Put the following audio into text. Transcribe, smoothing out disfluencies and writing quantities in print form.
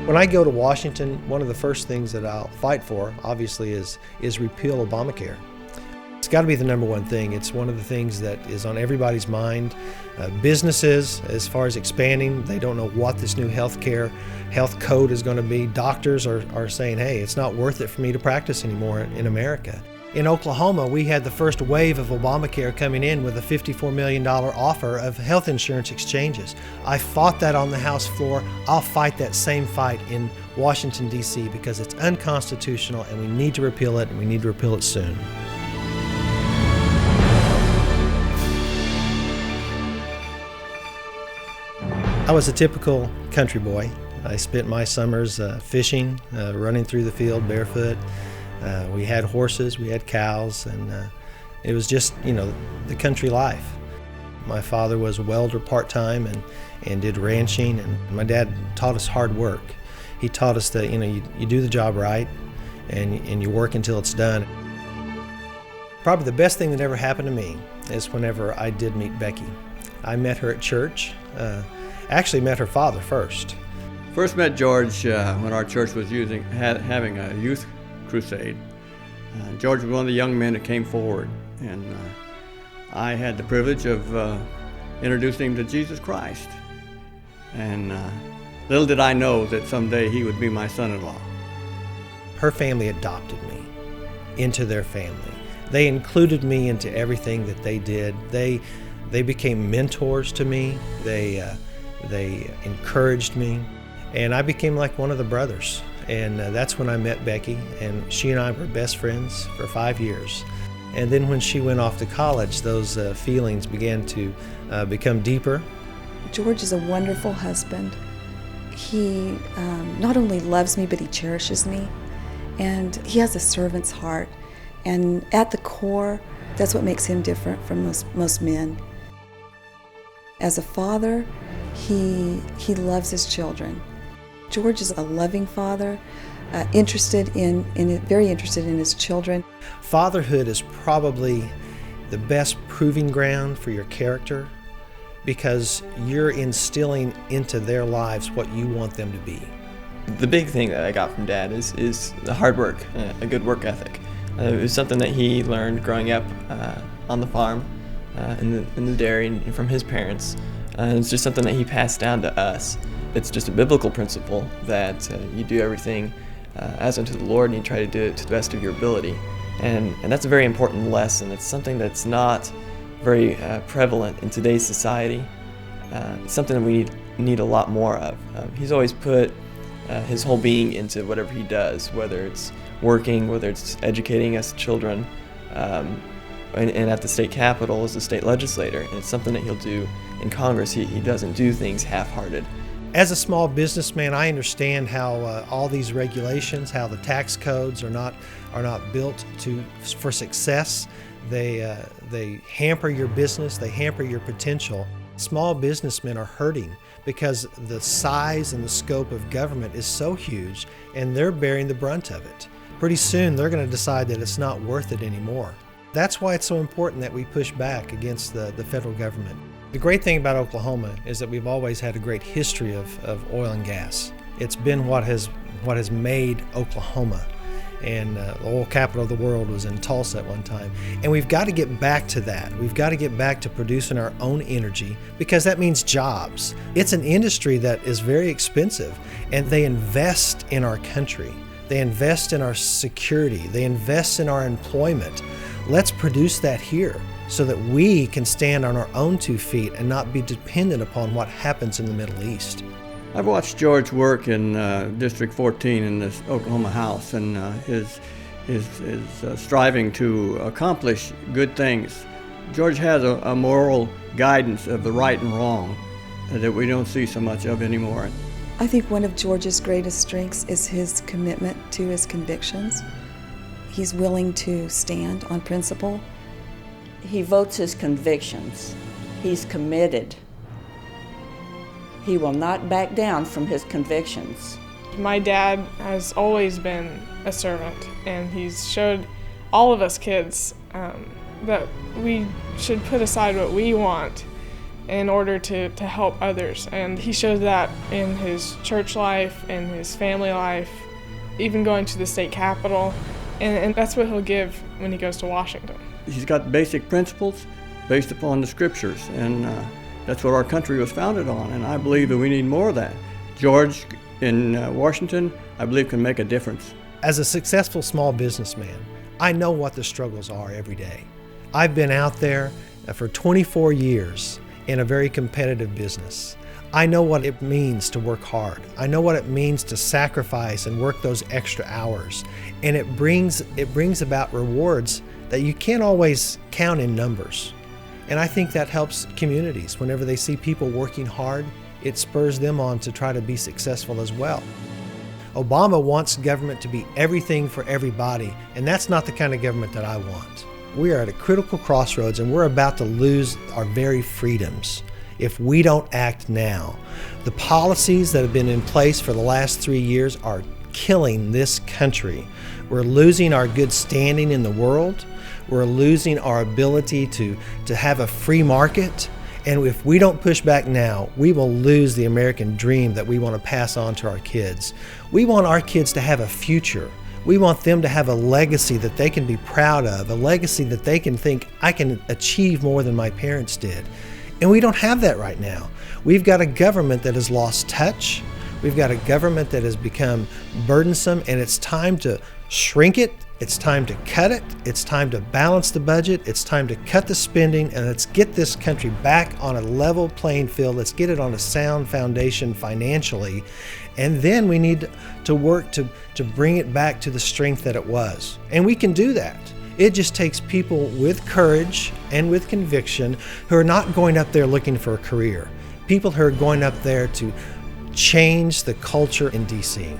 When I go to Washington, one of the first things that I'll fight for, obviously, is repeal Obamacare. It's got to be the number one thing. It's one of the things that is on everybody's mind. Businesses, as far as expanding, they don't know what this new health code is going to be. Doctors are saying, hey, it's not worth it for me to practice anymore in America. In Oklahoma, we had the first wave of Obamacare coming in with a $54 million offer of health insurance exchanges. I fought that on the House floor. I'll fight that same fight in Washington, D.C. because it's unconstitutional and we need to repeal it, and we need to repeal it soon. I was a typical country boy. I spent my summers fishing, running through the field barefoot. We had horses, we had cows, and it was just, the country life. My father was a welder part-time and did ranching, and my dad taught us hard work. He taught us that, you do the job right and you work until it's done. Probably the best thing that ever happened to me is whenever I did meet Becky. I met her at church. Actually met her father first. First met George when our church was having a youth crusade. George was one of the young men that came forward, and I had the privilege of introducing him to Jesus Christ. And little did I know that someday he would be my son-in-law. Her family adopted me into their family. They included me into everything that they did. They became mentors to me. They encouraged me, and I became like one of the brothers. And that's when I met Becky, and she and I were best friends for 5 years. And then when she went off to college, those feelings began to become deeper. George is a wonderful husband. He not only loves me, but he cherishes me. And he has a servant's heart. And at the core, that's what makes him different from most men. As a father, he loves his children. George is a loving father, very interested in his children. Fatherhood is probably the best proving ground for your character because you're instilling into their lives what you want them to be. The big thing that I got from Dad is the hard work, a good work ethic. It was something that he learned growing up on the farm, in the dairy, and from his parents. It's just something that he passed down to us. It's just a biblical principle that you do everything as unto the Lord, and you try to do it to the best of your ability. And that's a very important lesson. It's something that's not very prevalent in today's society. It's something that we need a lot more of. He's always put his whole being into whatever he does, whether it's working, whether it's educating us children, and at the state capitol as a state legislator. And it's something that he'll do in Congress. He doesn't do things half-hearted. As a small businessman, I understand how all these regulations, how the tax codes are not built for success. They hamper your business, they hamper your potential. Small businessmen are hurting because the size and the scope of government is so huge, and they're bearing the brunt of it. Pretty soon, they're going to decide that it's not worth it anymore. That's why it's so important that we push back against the federal government. The great thing about Oklahoma is that we've always had a great history of oil and gas. It's been what has made Oklahoma. And the oil capital of the world was in Tulsa at one time. And we've got to get back to that. We've got to get back to producing our own energy because that means jobs. It's an industry that is very expensive, and they invest in our country. They invest in our security. They invest in our employment. Let's produce that here so that we can stand on our own 2 feet and not be dependent upon what happens in the Middle East. I've watched George work in District 14 in this Oklahoma House, and his striving to accomplish good things. George has a moral guidance of the right and wrong that we don't see so much of anymore. I think one of George's greatest strengths is his commitment to his convictions. He's willing to stand on principle. He votes his convictions. He's committed. He will not back down from his convictions. My dad has always been a servant, and he's showed all of us kids that we should put aside what we want in order to help others. And he shows that in his church life, in his family life, even going to the state capitol. And that's what he'll give when he goes to Washington. He's got basic principles based upon the scriptures, and that's what our country was founded on, and I believe that we need more of that. George in Washington, I believe, can make a difference. As a successful small businessman, I know what the struggles are every day. I've been out there for 24 years in a very competitive business. I know what it means to work hard. I know what it means to sacrifice and work those extra hours. And it brings about rewards that you can't always count in numbers. And I think that helps communities. Whenever they see people working hard, it spurs them on to try to be successful as well. Obama wants government to be everything for everybody, and that's not the kind of government that I want. We are at a critical crossroads, and we're about to lose our very freedoms if we don't act now. The policies that have been in place for the last 3 years are killing this country. We're losing our good standing in the world. We're losing our ability to have a free market. And if we don't push back now, we will lose the American dream that we want to pass on to our kids. We want our kids to have a future. We want them to have a legacy that they can be proud of, a legacy that they can think, I can achieve more than my parents did. And we don't have that right now. We've got a government that has lost touch. We've got a government that has become burdensome, and it's time to shrink it. It's time to cut it. It's time to balance the budget. It's time to cut the spending, and let's get this country back on a level playing field. Let's get it on a sound foundation financially. And then we need to work to bring it back to the strength that it was. And we can do that. It just takes people with courage and with conviction who are not going up there looking for a career. People who are going up there to change the culture in D.C.